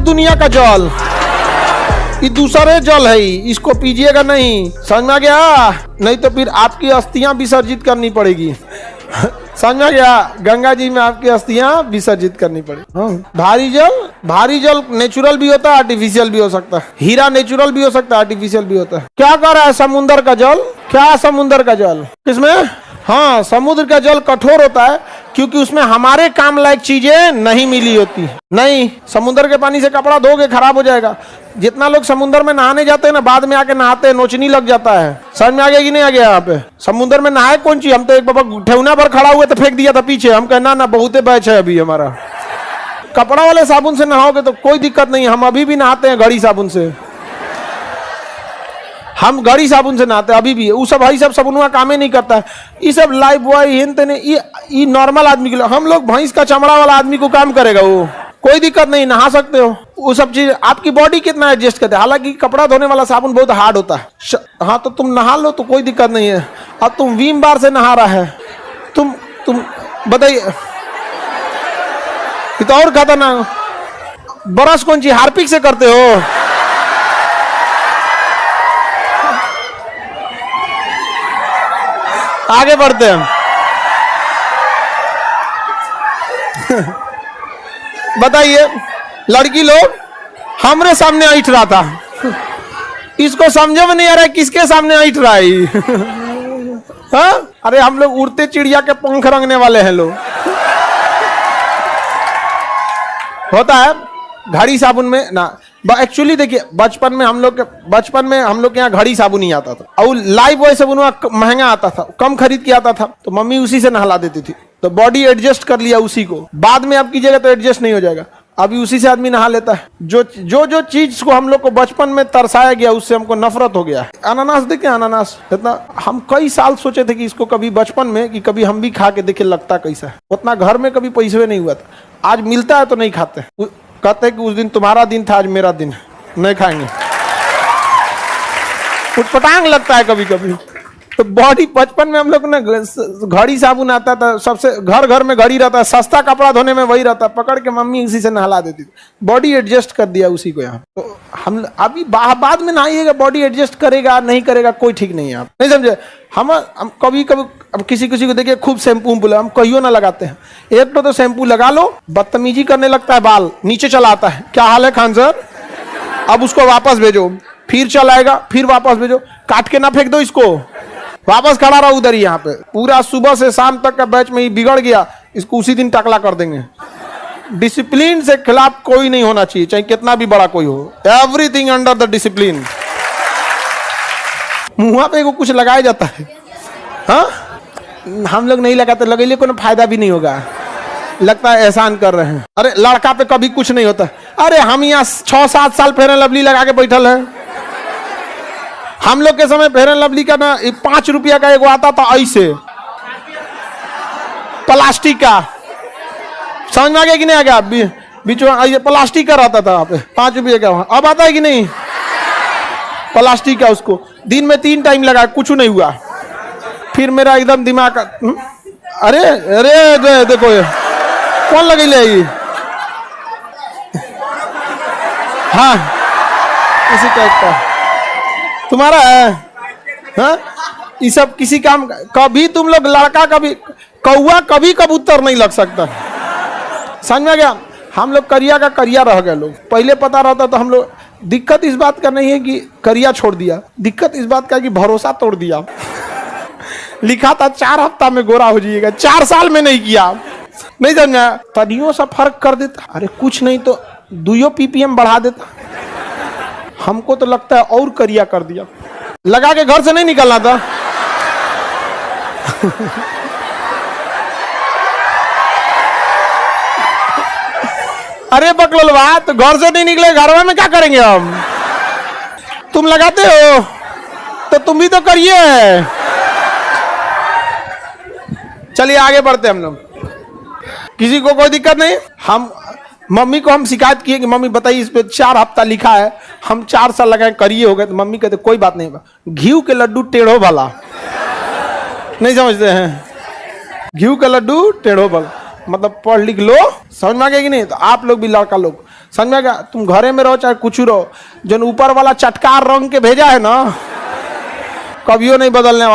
दुनिया का जल, ये दूसरे जल है, इसको पीजिएगा नहीं, समझ में आ गया? नहीं तो फिर आपकी अस्थियां विसर्जित करनी पड़ेगी। समझ में आ गया? गंगा जी में आपकी अस्थियां विसर्जित करनी पड़ेगी। भारी जल नेचुरल भी होता है, आर्टिफिशियल भी हो सकता है। हीरा नेचुरल भी हो सकता है, आर्टिफिशियल भी होता है। क्या कर रहा है समुद्र का जल? क्या समुद्र का जल किसमें? हाँ, समुद्र का जल कठोर होता है क्योंकि उसमें हमारे काम लायक चीजें नहीं मिली होती। नहीं, समुद्र के पानी से कपड़ा धोगे खराब हो जाएगा। जितना लोग समुद्र में नहाने जाते हैं ना, बाद में आके नहाते हैं, नोचनी लग जाता है। समझ में आ गया कि नहीं आ गया? यहाँ पे समुद्र में नहाए कौन चीज? हम तो एक बाबा ठेवना पर खड़ा हुए तो फेंक दिया था पीछे। हम कहना ना बहुते बैच है अभी हमारा। कपड़ा वाले साबुन से नहाओगे तो कोई दिक्कत नहीं। हम अभी भी नहाते हैं घड़ी साबुन से, हम घड़ी साबुन से नहाते अभी भी। वो सब भाई सब साबुन काम ही नहीं करता है। ये सब लाइफ बॉय हिंद ने, ये नॉर्मल आदमी के लिए। हम लोग भैंस का चमड़ा वाला आदमी को काम करेगा, वो कोई दिक्कत नहीं, नहा सकते हो। वो सब चीज आपकी बॉडी कितना एडजस्ट करते हैं। हालांकि कपड़ा धोने वाला साबुन बहुत हार्ड होता है। हाँ, तो तुम नहा लो तो कोई दिक्कत नहीं है। अब तुम वीम बार से नहा रहा है, तुम बताइए, ये तो और खतरनाक। ब्रश कौन सी हार्पिक से करते हो? आगे बढ़ते हैं। बताइए, लड़की लोग हमरे सामने ऐठ रहा था, इसको समझ में नहीं आ रहा है किसके सामने ऐठ रहा है। हाँ? अरे हम लोग उड़ते चिड़िया के पंख रंगने वाले हैं लोग। होता है घड़ी साबुन में ना। एक्चुअली देखिए, बचपन में हम लोग के यहाँ घड़ी साबुन ही आता था और लाइफ बॉय साबुन महंगा आता था, कम खरीद के आता था, तो मम्मी उसी से नहला देती थी। तो बॉडी एडजस्ट कर लिया उसी को। बाद में आप कीजिएगा तो एडजस्ट नहीं हो जाएगा। अभी उसी से आदमी नहा लेता है। जो चीज को हम लोग को बचपन में तरसाया गया उससे हमको नफरत हो गया। अनानास देखे, अनानास इतना हम कई साल सोचे थे कि इसको कभी बचपन में कि कभी हम भी खा के देखे लगता कैसा है। उतना घर में कभी पैसे नहीं हुआ था। आज मिलता है तो नहीं खाते, कहते कि उस दिन तुम्हारा दिन था, आज मेरा दिन है, नहीं खाएंगे। उटपटांग लगता है कभी कभी। तो बॉडी, बचपन में हम लोग ना घड़ी साबुन आता था, सबसे घर में घड़ी रहता है, सस्ता कपड़ा धोने में वही रहता, पकड़ के मम्मी उसी से नहला देती थी। बॉडी एडजस्ट कर दिया उसी को यहाँ। तो हम अभी बाद में नहाइएगा, बॉडी एडजस्ट करेगा नहीं करेगा कोई ठीक नहीं है। आप नहीं समझे? हम कभी अब किसी को देखिए खूब शैम्पू बोला, हम कहियो ना लगाते हैं। एक तो शैम्पू लगा लो, बदतमीजी करने लगता है, बाल नीचे चला आता है। क्या हाल है खान सर? अब उसको वापस भेजो, फिर चलाएगा, फिर वापस भेजो, काट के ना फेंक दो इसको, वापस खड़ा रहा उधर ही। यहाँ पे पूरा सुबह से शाम तक का बैच में ही बिगड़ गया, इसको उसी दिन टकला कर देंगे। डिसिप्लिन से खिलाफ कोई नहीं होना चाहिए, चाहे कितना भी बड़ा कोई हो। Everything under the discipline. मुंह पे कुछ लगाया जाता है, हाँ? हम लोग नहीं लगाते, लगेले कोई फायदा भी नहीं होगा, लगता है एहसान कर रहे हैं। अरे लड़का पे कभी कुछ नहीं होता। अरे हम यहाँ 6-7 साल फेयर एंड लवली लगा के बैठल है। हम लोग के समय फेयर एंड लवली का ना 5 रुपया का एगो आता था ऐसे प्लास्टिक का, समझ में आ गया कि नहीं आ गया? बीच में प्लास्टिक का रहता था, 5 रुपये का। अब आता है कि नहीं? प्लास्टिक का, उसको दिन में 3 टाइम लगा, कुछ नहीं हुआ। फिर मेरा एकदम दिमाग, अरे अरे देखो ये कौन लगेले ये? हाँ, इसी टाइप का तुम्हारा है। हाँ, ये सब किसी काम का। कभी तुम लोग लड़का, कभी कौआ, कभी कबूतर नहीं लग सकता। समझ में गया? हम लोग करिया का करिया रह गए लोग। पहले पता रहता तो हम लोग, दिक्कत इस बात का नहीं है कि करिया छोड़ दिया, दिक्कत इस बात का कि भरोसा तोड़ दिया। लिखा था 4 हफ्ता में गोरा हो जाइएगा, 4 साल में नहीं किया। नहीं समझा? तनियों सा फर्क कर देता, अरे कुछ नहीं तो 2 ppm बढ़ा देता। हमको तो लगता है और करिया कर दिया, लगा के घर से नहीं निकलना था। अरे बकलोलवा, तो घर से नहीं निकले, घर में क्या करेंगे हम? तुम लगाते हो तो तुम भी तो करिए। चलिए आगे बढ़ते हम लोग। किसी को कोई दिक्कत नहीं। हम मम्मी को हम शिकायत किए कि मम्मी बताइए इस पे 4 हफ्ता लिखा है, हम 4 साल लगाए करिए हो गए। तो मम्मी कहते कोई बात नहीं, घी के लड्डू टेढ़ो भला। नहीं समझते हैं? घी का लड्डू टेढ़ो भला। मतलब पढ़ लिख लो, समझ में आ गया कि नहीं। तो आप लोग भी लड़का लोग समझ में आ गया, तुम घरे में रहो चाहे कुछ रहो, जो ऊपर वाला चटकार रंग के भेजा है ना, कभियो नहीं बदलने वाला।